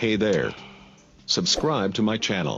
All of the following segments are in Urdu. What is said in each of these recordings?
Hey there. Subscribe to my channel.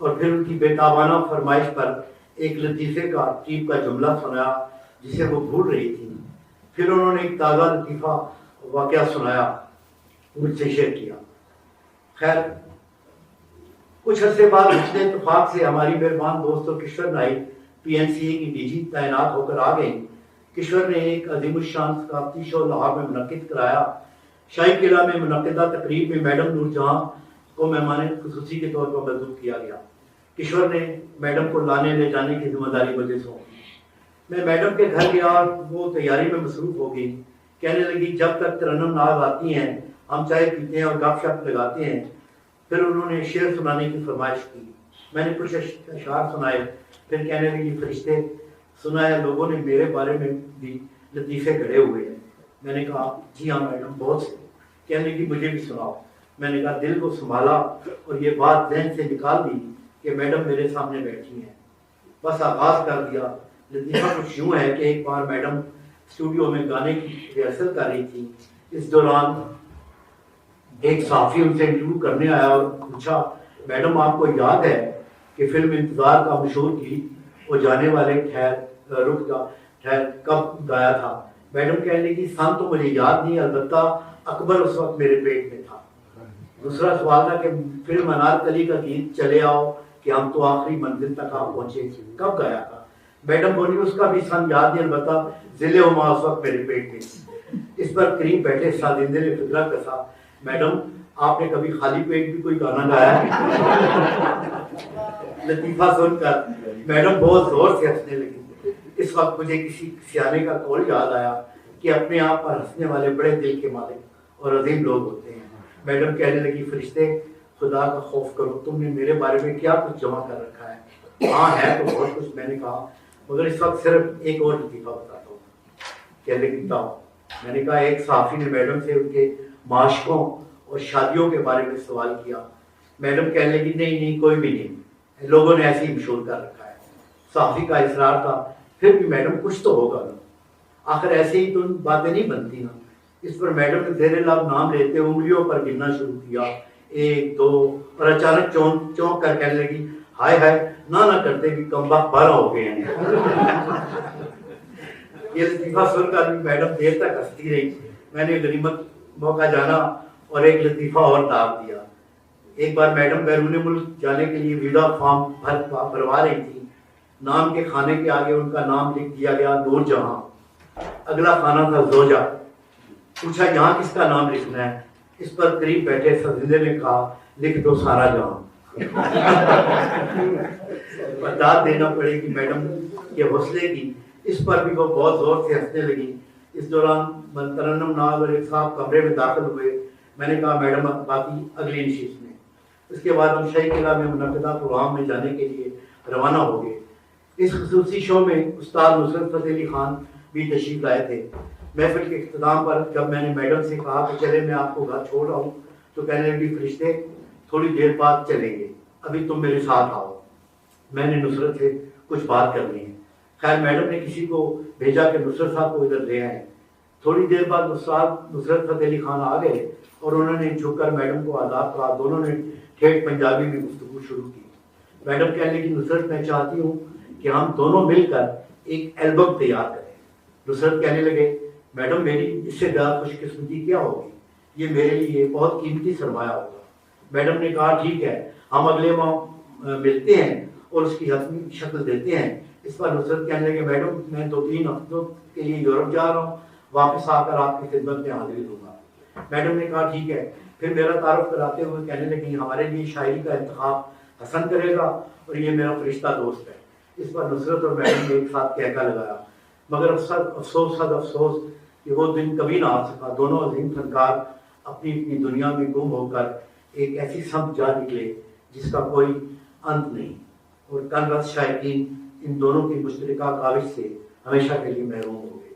اور پھر ان کی بےتابانہ فرمائش پر ایک لطیفے کا ٹیپ کا جملہ سنایا جسے وہ بھول رہی تھی. پھر انہوں نے ایک تازہ لطیفہ واقعہ سنایا, مجھ سے شیئر کیا. خیر کچھ عرصے بعد حسن اتفاق سے ہماری مہربان دوست اور کشور نائک PNCA کی DG تعینات ہو کر آ گئیں. کشور نے ایک عظیم الشان ثقافتی شو لاہور میں منعقد کرایا. شاہی قلعہ میں منعقدہ تقریب میں میڈم نور جہاں کو مہمان خصوصی کے طور پر مدعو کیا گیا. کشور نے میڈم کو لانے لے جانے کی ذمہ داری مجھے سونپی. میں میڈم کے گھر گیا اور وہ تیاری میں مصروف ہو گئی. کہنے لگی جب تک ترنم ناز آتی ہیں ہم چائے پیتے ہیں اور گپ شپ لگاتے ہیں. پھر انہوں نے شعر سنانے کی فرمائش کی. میں نے کچھ اشعار سنائے. پھر کہنے لگی فرشتے سنا ہے لوگوں نے میرے بارے میں بھی لطیفے گھڑے ہوئے ہیں. میں نے کہا جی ہاں میڈم بہت سے. کہنے لگی مجھے بھی سناؤ. میں نے کہا دل کو سنبھالا اور یہ بات ذہن سے نکال دی کہ میڈم میرے سامنے بیٹھی ہیں. بس آغاز کر دیا. لطیفہ کچھ یوں ہے کہ ایک بار میڈم اسٹوڈیو میں گانے کی ریہرسل کر رہی تھی. اس دوران ایک صحافی ان سے انٹرویو کرنے آیا اور پوچھا میڈم آپ کو یاد ہے کہ فلم انتظار کا مشہور گیت وہ جانے والے ٹھہر کب گایا تھا. میڈم کہنے لگی سن تو مجھے یاد نہیں, البتہ اکبر اس وقت میرے پیٹ میں تھا. دوسرا سوال تھا کہ فلم انارکلی کا گیت چلے آؤ کہ ہم تو آخری منزل تک آپ پہنچے کب گایا تھا. میڈم بولی اس کا بھی سن یاد نہیں, البتہ ضلع ہما اس وقت میرے پیٹ میں. اس پر قریب بیٹھے سازندے نے فکرہ کسا میڈم آپ نے کبھی خالی پیٹ بھی کوئی گانا گایا ہے؟ لطیفہ سن کر میڈم بہت زور سے ہنسنے لگی. اس وقت مجھے کسی سیانے کا قول یاد آیا کہ اپنے آپ پر ہنسنے والے بڑے دل کے مالک اور عظیم لوگ ہوتے ہیں. میڈم کہنے لگی فرشتے خدا کا خوف کرو, تم نے میرے بارے میں کیا کچھ جمع کر رکھا ہے؟ ہاں ہے تو بہت کچھ. میں نے کہا مگر اس وقت صرف ایک اور لطیفہ بتاتا ہوں. کہنے لگی بتاؤ. میں نے کہا ایک صحافی نے میڈم سے ان کے معاشقوں اور شادیوں کے بارے میں سوال کیا. میڈم کہنے لگی نہیں کوئی بھی نہیں, لوگوں نے ایسے ہی مشہور کر رکھا ہے. صحافی کا اصرار تھا پھر بھی میڈم کچھ تو ہوگا نا, آخر ایسے ہی تو باتیں نہیں بنتی نا. اس پر میڈم نے زیر لب نام لیتے انگلیوں پر گننا شروع کیا, 1 2 اور اچانک چونک کر کہنے لگی ہائے ہائے نہ کرتے بھی کم وقت 12 ہو گئے ہیں. یہ لطیفہ سن کر بھی میڈم دیر تک ہنستی رہی. میں نے غنیمت موقع جانا اور ایک لطیفہ اور داغ دیا. ایک بار میڈم بیرون ملک جانے کے لیے ویزا فارم بھروا رہی تھی. نام کے خانے کے آگے ان کا نام لکھ دیا گیا نور جہاں. اگلا خانہ تھا زوجہ. پوچھا یہاں کس کا نام لکھنا ہے؟ اس پر قریب بیٹھے سزندے نے کہا لکھ دو سارا جہاں. داد دینا پڑے گی میڈم کے حوصلے کی. اس پر بھی وہ بہت زور سے ہنسنے لگی. اس دوران ترنم ناز اور ایک صاحب کمرے میں داخل ہوئے. میں نے کہا میڈم باقی اگلی نشست میں. اس کے بعد ہم شاہی قلعہ میں منعقدہ پروگرام میں جانے کے لیے روانہ ہو گئے. اس خصوصی شو میں استاد نصرت فتح علی خان بھی تشریف لائے تھے. محفل کے اختتام پر جب میں نے میڈم سے کہا کہ چلے میں آپ کو گھر چھوڑ رہا ہوں تو کہنے لگی فرشتے تھوڑی دیر بعد چلیں گے, ابھی تم میرے ساتھ آؤ, میں نے نصرت سے کچھ بات کرنی ہے. خیر میڈم نے کسی کو بھیجا کہ نصرت صاحب کو ادھر لے آئیں. تھوڑی دیر بعد استاد نصرت فتح علی خان آ گئے اور انہوں نے جھک کر میڈم کو آداب کہا. دونوں نے ٹھیٹ پنجابی میں گفتگو شروع کی. میڈم کہنے لگی نصرت میں چاہتی ہوں کہ ہم دونوں مل کر ایک البم تیار کریں. نصرت کہنے لگے میڈم میری اس سے زیادہ خوش قسمتی کیا ہوگی, یہ میرے لیے بہت قیمتی سرمایہ ہوگا. میڈم نے کہا ٹھیک ہے ہم اگلے ماہ ملتے ہیں اور اس کی حتمی شکل دیتے ہیں. اس پر نصرت کہنے لگے میڈم میں 2-3 ہفتوں کے لیے یورپ جا رہا ہوں, واپس آ کر آپ کی خدمت میں حاضری دوں گا. میڈم نے کہا ٹھیک ہے. پھر میرا تعارف کراتے ہوئے کہنے لگی ہمارے لیے شاعری کا انتخاب حسن کرے گا اور یہ میرا فرشتہ دوست ہے. اس پر نصرت اور میڈم نے ایک ساتھ کہکا لگایا. مگر افسوس کہ وہ دن کبھی نہ آ سکا. دونوں عظیم فنکار اپنی اپنی دنیا میں گم ہو کر ایک ایسی سمت جا نکلے جس کا کوئی انت نہیں, اور کن رس شائقین ان دونوں کی مشترکہ کاوش سے ہمیشہ کے لیے محروم ہو گئے.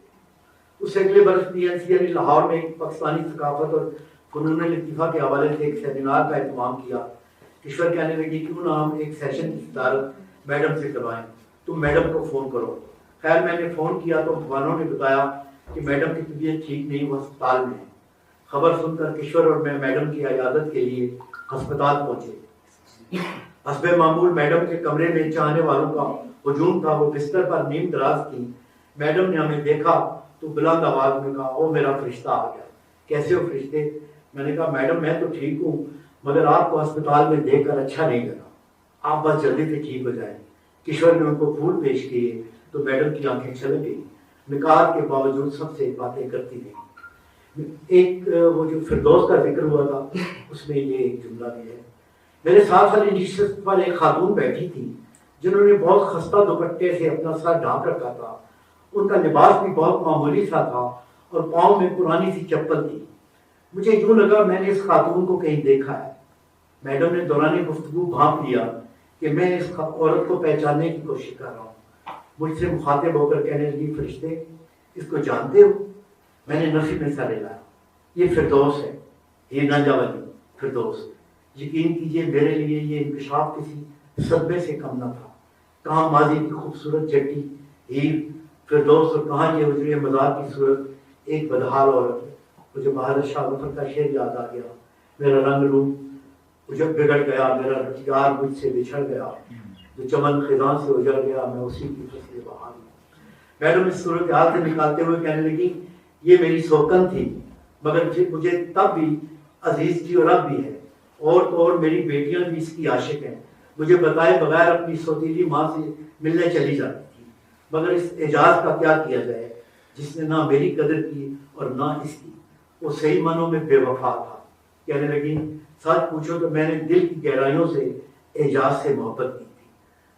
اس سے اگلے برس PNCA نے لاہور میں پاکستانی ثقافت اور فنون لطیفہ کے حوالے سے ایک سیمینار کا اہتمام کیا. کشور کہنے لگی کیوں نہ ہم ایک سیشن کی صدارت میڈم سے کروائیں, تم میڈم کو فون کرو. خیر میں نے فون کیا تو اخباروں نے بتایا کہ میڈم کی طبیعت ٹھیک نہیں, وہ ہسپتال میں ہے. خبر سن کر کشور اور میں میڈم کی عیادت کے لیے ہسپتال پہنچے. حسب معمول میڈم کے کمرے میں چاہنے والوں کا ہجوم تھا. وہ بستر پر نیم دراز تھی. میڈم نے ہمیں دیکھا تو بلند آواز میں کہا او میرا فرشتہ آ گیا. کیسے ہو فرشتے؟ میں نے کہا میڈم میں تو ٹھیک ہوں مگر آپ کو ہسپتال میں دیکھ کر اچھا نہیں لگا, آپ بس جلدی سے ٹھیک ہو جائیں. کشور نے ان کو پھول پیش کیے تو میڈم کی آنکھیں چھلک گئی. نکات کے باوجود سب سے باتیں کرتی رہی. ایک وہ جو فردوس کا ذکر ہوا تھا اس میں یہ ایک جملہ بھی ہے. میرے ساتھ والی نشست پر ایک خاتون بیٹھی تھی جنہوں نے بہت خستہ دوپٹے سے اپنا سر ڈھانپ رکھا تھا. ان کا لباس بھی بہت معمولی سا تھا اور پاؤں میں پرانی سی چپل تھی. مجھے یوں لگا میں نے اس خاتون کو کہیں دیکھا ہے. میڈم نے دوران گفتگو بھانپ لیا کہ میں اس عورت کو پہچاننے کی کوشش کر رہا ہوں. مجھ سے مخاطب ہو کر کہنے لگی فرشتے اس کو جانتے ہو؟ میں نے نفی میں سر ہلایا. یہ فردوس ہے, یہ ناجا والی فردوس. یقین کیجئے میرے لیے یہ انکشاف کسی صدمے سے کم نہ تھا. کہاں ماضی کی خوبصورت جٹی ہیر فردوس اور کہاں یہ حجرے مزار کی صورت ایک بدحال عورت. مجھے مہاراج شاہ ظفر کا شعر یاد آ گیا. میرا رنگ روپ جب بگڑ گیا, میرا یار مجھ سے بچھڑ گیا, جو چمن خزاں سے اجڑ گیا, میں اسی کی فصل بہار ہوں. میڈم اس صورت حال سے نکالتے ہوئے کہنے لگی یہ میری سوکن تھی مگر مجھے تب بھی عزیز تھی اور اب بھی ہے. اور تو اور میری بیٹیاں بھی اس کی عاشق ہیں. مجھے بتائے بغیر اپنی سوتیلی ماں سے ملنے چلی جاتی تھی. مگر اس اعجاز کا کیا کیا جائے جس نے نہ میری قدر کی اور نہ اس کی. وہ صحیح معنوں میں بے وفا تھا. کہنے لگی سچ پوچھو تو میں نے دل کی گہرائیوں سے اعجاز سے محبت کی تھی.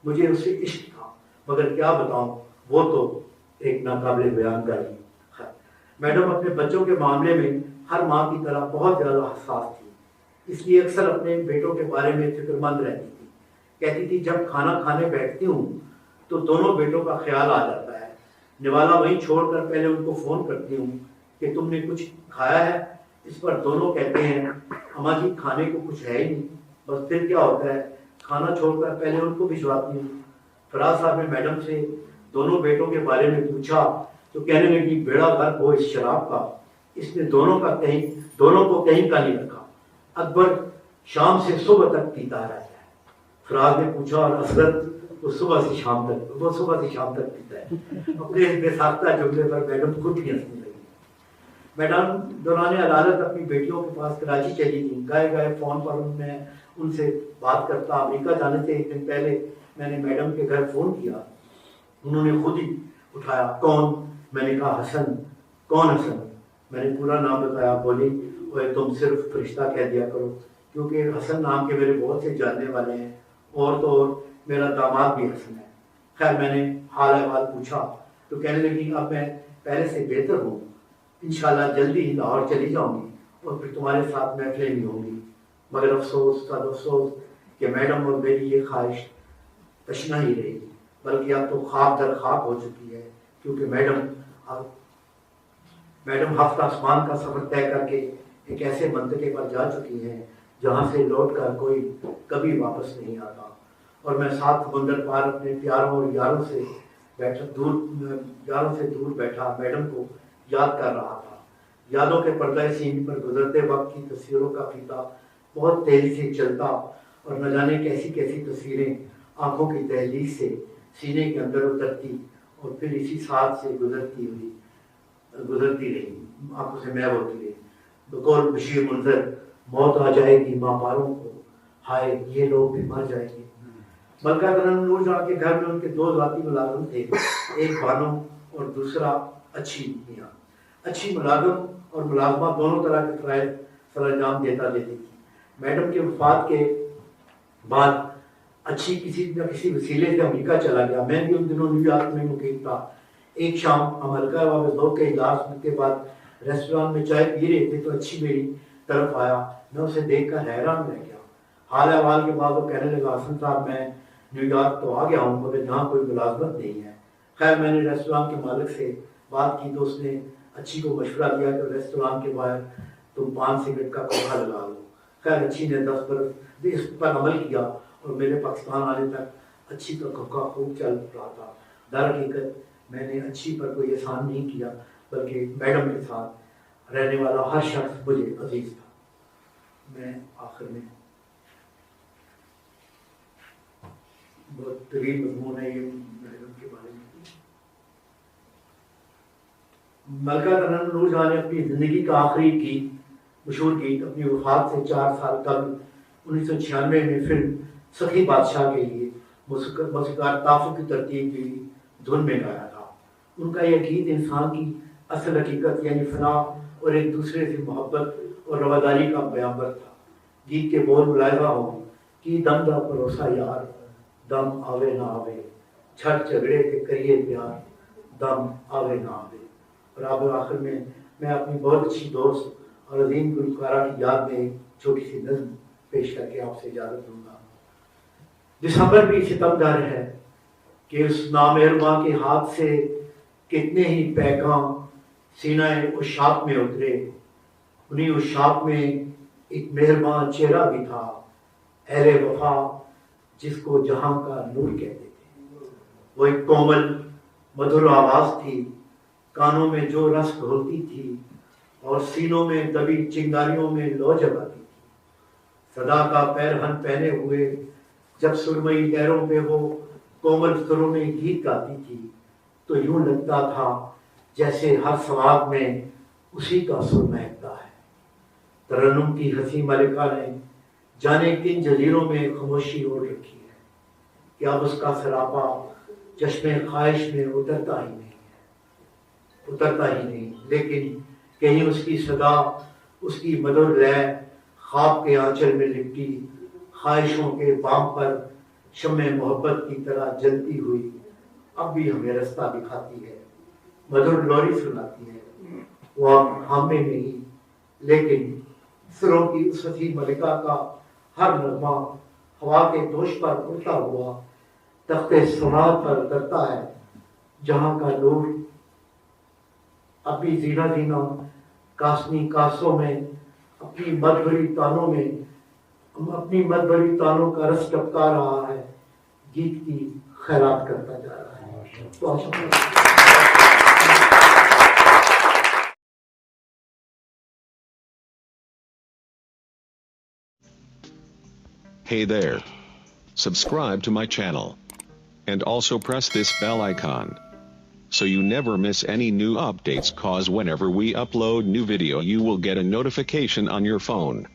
مجھے اس سے عشق تھا مگر کیا بتاؤں وہ تو ایک ناقابل بیان گالی. میڈم اپنے بچوں کے معاملے میں ہر ماں کی طرح بہت زیادہ حساس تھی. اس لیے اکثر اپنے بیٹوں کے بارے میں فکر مند رہتی تھی. کہتی تھی جب کھانا کھانے بیٹھتی ہوں تو دونوں بیٹوں کا خیال آ جاتا ہے. نوالا وہیں چھوڑ کر پہلے ان کو فون کرتی ہوں کہ تم نے کچھ کھایا ہے. اس پر دونوں کہتے ہیں اماں جی کھانے کو کچھ ہے ہی نہیں. بس پھر کیا ہوتا ہے کھانا چھوڑ کر پہلے ان کو بھجواتی ہوں. فراز صاحب نے میڈم سے دونوں بیٹوں کے بارے میں پوچھا تو کہنے لگی بیڑا غرق ہو اس شراب کا, اس نے دونوں کو کہیں کا نہیں رکھا. اکبر شام سے صبح تک پیتا رہتا ہے. فراز نے پوچھا اور اصغر وہ صبح سے شام تک پیتا ہے. اپنے اس بے ساختہ جملے پر میڈم خود بھی ہنسنے لگی. میڈم دوران عدالت اپنی بیٹیوں کے پاس کراچی چلی گئی. گائے فون پر میں ان سے بات کرتا. امریکہ جانے سے ایک دن پہلے میں نے میڈم کے گھر فون کیا. انہوں نے خود ہی اٹھایا. کون؟ میں نے کہا حسن. کون حسن؟ میں نے پورا نام بتایا. بولی تم صرف فرشتہ کہہ دیا کرو کیونکہ حسن نام کے میرے بہت سے جاننے والے ہیں اور تو اور میرا داماد بھی حسن ہے. خیر میں نے حال احوال پوچھا تو کہنے لگی اب میں پہلے سے بہتر ہوں. انشاءاللہ جلدی ہی لاہور چلی جاؤں گی اور پھر تمہارے ساتھ محفلیں بھی ہوں گی. مگر افسوس صد افسوس کہ میڈم اور میری یہ خواہش تشنہ ہی رہی بلکہ اب تو خواب در خواب ہو چکی ہے کیونکہ میڈم ہفتہ آسمان کا سفر طے کر کے ایک ایسے منطقے پر جا چکی ہیں جہاں سے لوٹ کر کوئی کبھی واپس نہیں آتا. اور میں ساتھ سمندر پار اپنے پیاروں اور یاروں سے دور بیٹھا میڈم کو یاد کر رہا تھا. یادوں کے پردہ سین پر گزرتے وقت کی تصویروں کا فیتا بہت تیزی سے چلتا اور نہ جانے کیسی کیسی تصویریں آنکھوں کی دہلیز سے سینے کے اندر اترتی اور پھر اسی ساتھ سے گزرتی رہی, آنکھوں سے محو ہوتی رہی. بقول بشیر منظر موت آ جائے گی ماں پاروں کو, ہائے یہ لوگ بھی مر جائیں گے. ملکہ ترنم نور جہاں کے گھر میں ان کے دو ذاتی ملازم تھے, ایک بانو اور دوسرا اچھی میاں. اچھی ملازم اور ملازمہ دونوں طرح کے فرائض سر انجام دیتی تھی. میڈم کے وفات کے بعد اچھی کسی نہ کسی وسیلے سے امریکہ چلا گیا. میں بھی ان دنوں نیو یارک میں مقیم تھا. ایک شام ہم حلقہ وابستوں کے اجلاس کے بعد ریسٹوران میں چائے پی رہے تھے تو اچھی میری طرف آیا. میں اسے دیکھ کر حیران رہ گیا. حال احوال کے بعد وہ کہنے لگا حسن صاحب میں نیو یارک تو آ گیا ہوں مگر یہاں کوئی ملازمت نہیں ہے. خیر میں نے ریسٹوران کے مالک سے بات کی تو اس نے اچھی کو مشورہ دیا کہ ریسٹوران کے باہر تم 5 سگریٹ کا پودا لگا لو. خیر اچھی نے 10 برس اس پر عمل کیا اور میرے پاکستان آنے تک اچھی کا کھکا خوب چل رہا تھا. در حقیقت میں نے اچھی پر کوئی احسان نہیں کیا بلکہ میڈم کے ساتھ رہنے والا ہر شخص مجھے عزیز تھا. میں آخر میں بہت طویل مضمون ہے یہ میڈم کے بارے میں. ملکہ ترنم نور جہاں نے اپنی زندگی کا آخری گیت مشہور گیت اپنی وفات سے 4 سال قبل 1996 میں فلم سخی بادشاہ کے لیے موسیقار طافق کی ترتیب کی دھن میں گایا تھا. ان کا یہ گیت انسان کی اصل حقیقت یعنی فنا اور ایک دوسرے سے محبت اور رواداری کا بیان تھا. گیت کے بول ملاحظہ ہوں کہ دم دا پروسا یار دم آوے نہ آوے چھڑ جھگڑے کے کریے پیار دم آوے نہ آوے. اور آخر میں اپنی بہت اچھی دوست اور عظیم گلوکارہ کی یاد میں ایک چھوٹی سی نظم پیش کر کے آپ سے اجازت دوں گا. دسمبر بھی ستمگر ہے کہ اس نامہرباں کے ہاتھ سے کتنے ہی پیغام سینہ عشاق میں اترے. انہیں عشاق میں ایک مہربان چہرہ بھی تھا اہل وفا جس کو جہاں کا نور کہتے تھے. وہ ایک کومل مدھر آواز تھی کانوں میں جو رس گھولتی تھی اور سینوں میں دبی چنگاریوں میں لو جگاتی تھی. صدا کا پیرہن پہنے ہوئے جب سرمئی لہروں پہ وہ کومل سروں میں گیت گاتی تھی تو یوں لگتا تھا جیسے ہر سواد میں اسی کا سر مہکتا ہے. ترنم کی حسین ملکہ نے جانے کن جزیروں میں خاموشی اوڑھ رکھی ہے کہ اب اس کا سراپا چشمے خواہش میں اترتا ہی نہیں. لیکن کہیں اس کی صدا اس کی مدر لے خواب کے آنچل میں لپٹی خواہشوں کے بام پر شمع محبت کی طرح جلتی ہوئی اب بھی ہمیں رستہ دکھاتی ہے. مدر لوری سناتی ہے. وہ اب ہمیں نہیں لیکن سروں کی اس حسین ملکہ کا ہر نغمہ ہوا کے دوش پر اڑتا ہوا تخت سماعت پر اترتا ہے جہاں کا نور اب بھی زینہ زینہ کاسنی کاسوں میں اپنی مد بھری تانوں کا رس ٹپکا رہا ہے گیت کی خیرات کرتا جا رہا ہے. Hey there. Subscribe to my channel. And also press this bell icon so you never miss any new updates, cause whenever we upload new video you will get a notification on your phone.